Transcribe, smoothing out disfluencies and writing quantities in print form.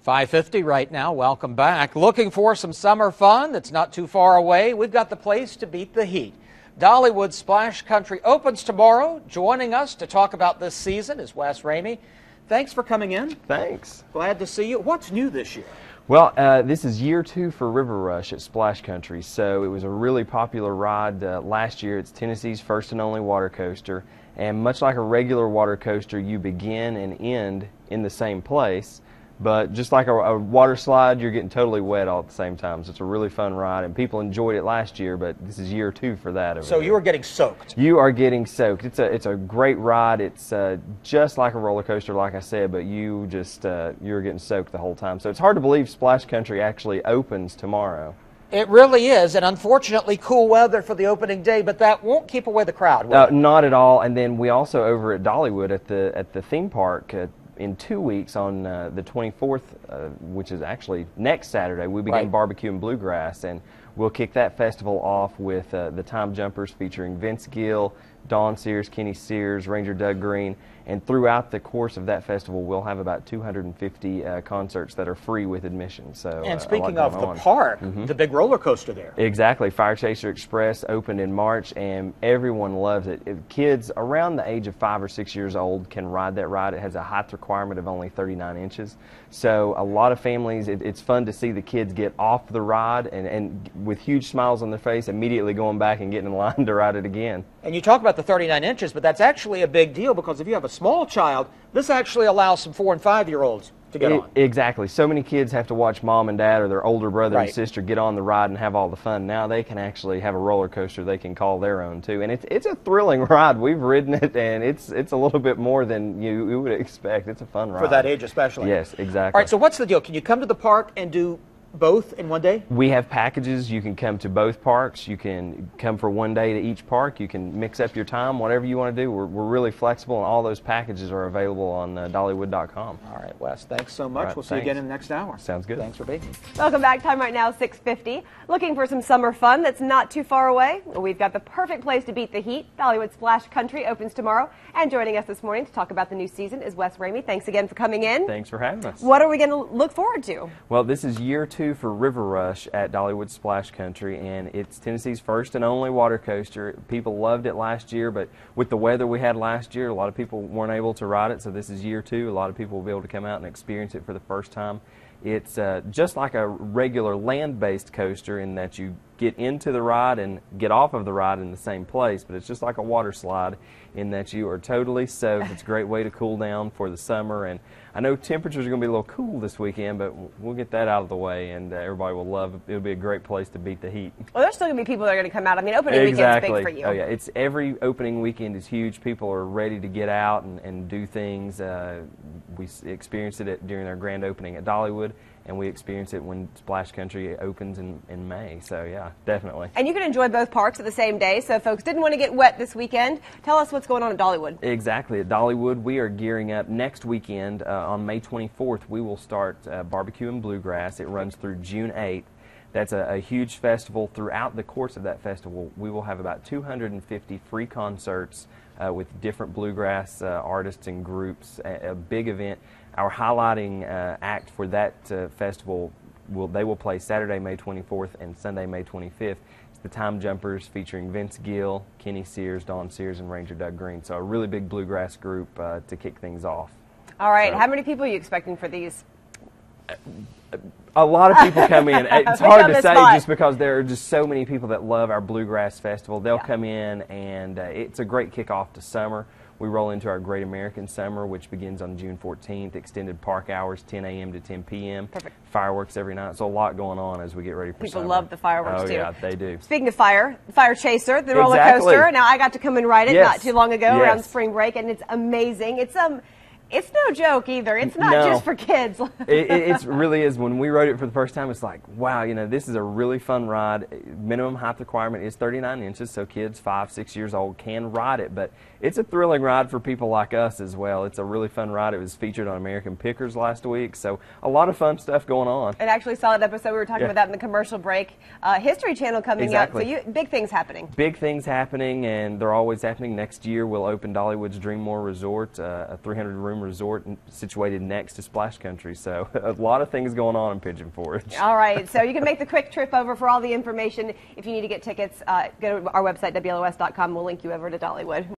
5:50 right now. Welcome back. Looking for some summer fun that's not too far away? We've got the place to beat the heat. Dollywood Splash Country opens tomorrow. Joining us to talk about this season is Wes Ramey. Thanks for coming in. Thanks. Glad to see you. What's new this year? Well, this is year 2 for River Rush at Splash Country, so it was a really popular ride last year. It's Tennessee's first and only water coaster, and much like a regular water coaster, you begin and end in the same place. But just like a water slide, you're getting totally wet all at the same time. So it's a really fun ride, and people enjoyed it last year, but this is year 2 for that. So you are getting soaked. You are getting soaked. It's a great ride. It's just like a roller coaster, like I said, but you're getting soaked the whole time. So it's hard to believe Splash Country actually opens tomorrow. It really is, and unfortunately cool weather for the opening day, but that won't keep away the crowd, will it? Not at all. And then we also over at Dollywood at the theme park, in 2 weeks on the 24th, which is actually next Saturday, we begin Bbq and Bluegrass, and we'll kick that festival off with the Time Jumpers featuring Vince Gill, Dawn Sears, Kenny Sears, Ranger Doug Green, and throughout the course of that festival, we'll have about 250 concerts that are free with admission. So, and speaking of the park, the big roller coaster there. Exactly. Fire Chaser Express opened in March, and everyone loves it. Kids around the age of 5 or 6 years old can ride that ride. It has a height requirement of only 39 inches. So a lot of families, it's fun to see the kids get off the ride and with huge smiles on their face, immediately going back and getting in line to ride it again. And you talk about the 39 inches, but that's actually a big deal, because if you have a small child, this actually allows some 4- and 5-year-olds to get on. Exactly. So many kids have to watch mom and dad or their older brother and sister get on the ride and have all the fun. Now they can actually have a roller coaster they can call their own too. And it's a thrilling ride. We've ridden it, and it's a little bit more than you would expect. It's a fun ride. For that age especially. Yes, exactly. All right, so what's the deal? Can you come to the park and do both in one day? We have packages. You can come to both parks. You can come for one day to each park. You can mix up your time, whatever you want to do. We're really flexible, and all those packages are available on Dollywood.com. All right, Wes, thanks so much. Right, we'll see you again in the next hour. Sounds good. Thanks for being here. Welcome back. Time right now, 6:50. Looking for some summer fun that's not too far away? Well, we've got the perfect place to beat the heat. Dollywood Splash Country opens tomorrow. And joining us this morning to talk about the new season is Wes Ramey. Thanks again for coming in. Thanks for having us. What are we going to look forward to? Well, this is year 2 for River Rush at Dollywood Splash Country, and it's Tennessee's first and only water coaster. People loved it last year, but with the weather we had last year, a lot of people weren't able to ride it, so this is year 2. A lot of people will be able to come out and experience it for the first time. It's just like a regular land-based coaster in that you get into the ride and get off of the ride in the same place, but it's just like a water slide in that you are totally soaked. It's a great way to cool down for the summer, and I know temperatures are going to be a little cool this weekend, but we'll get that out of the way, and everybody will love it. It'll be a great place to beat the heat. Well, there's still going to be people that are going to come out. I mean, opening weekend's big for you. Oh, yeah. It's every opening weekend is huge. People are ready to get out and do things. We experienced it during our grand opening at Dollywood, and we experience it when Splash Country opens in May. So, yeah, definitely. And you can enjoy both parks at the same day. So if folks didn't want to get wet this weekend, tell us what's going on at Dollywood. Exactly. At Dollywood, we are gearing up next weekend. On May 24th, we will start Bbq and Bluegrass. It runs through June 8th. That's a huge festival. Throughout the course of that festival, we will have about 250 free concerts with different bluegrass artists and groups. A big event. Our highlighting act for that festival, they will play Saturday, May 24th and Sunday, May 25th. It's the Time Jumpers featuring Vince Gill, Kenny Sears, Dawn Sears, and Ranger Doug Green. So a really big bluegrass group to kick things off. All right. So, how many people are you expecting for these? A lot of people come in. It's hard to say just because there are just so many people that love our Bluegrass Festival. They'll come in, and it's a great kickoff to summer. We roll into our Great American Summer, which begins on June 14th. Extended park hours, 10 a.m. to 10 p.m. Perfect. Fireworks every night. So a lot going on as we get ready for summer. People love the fireworks, too. Oh, yeah, they do. Speaking of Fire Chaser, the roller coaster. Now, I got to come and ride it not too long ago around spring break, and it's amazing. It's no joke either. It's not just for kids. It really is. When we rode it for the first time, it's like, wow, this is a really fun ride. Minimum height requirement is 39 inches, so kids 5, 6 years old can ride it. But it's a thrilling ride for people like us as well. It's a really fun ride. It was featured on American Pickers last week, so a lot of fun stuff going on. And actually saw that episode. We were talking about that in the commercial break. History Channel coming up. So big things happening. Big things happening, and they're always happening. Next year, we'll open Dollywood's Dreammore Resort, a 300-room time resort situated next to Splash Country. So a lot of things going on in Pigeon Forge. All right, so you can make the quick trip over for all the information. If you need to get tickets, go to our website, WLOS.com. We'll link you over to Dollywood.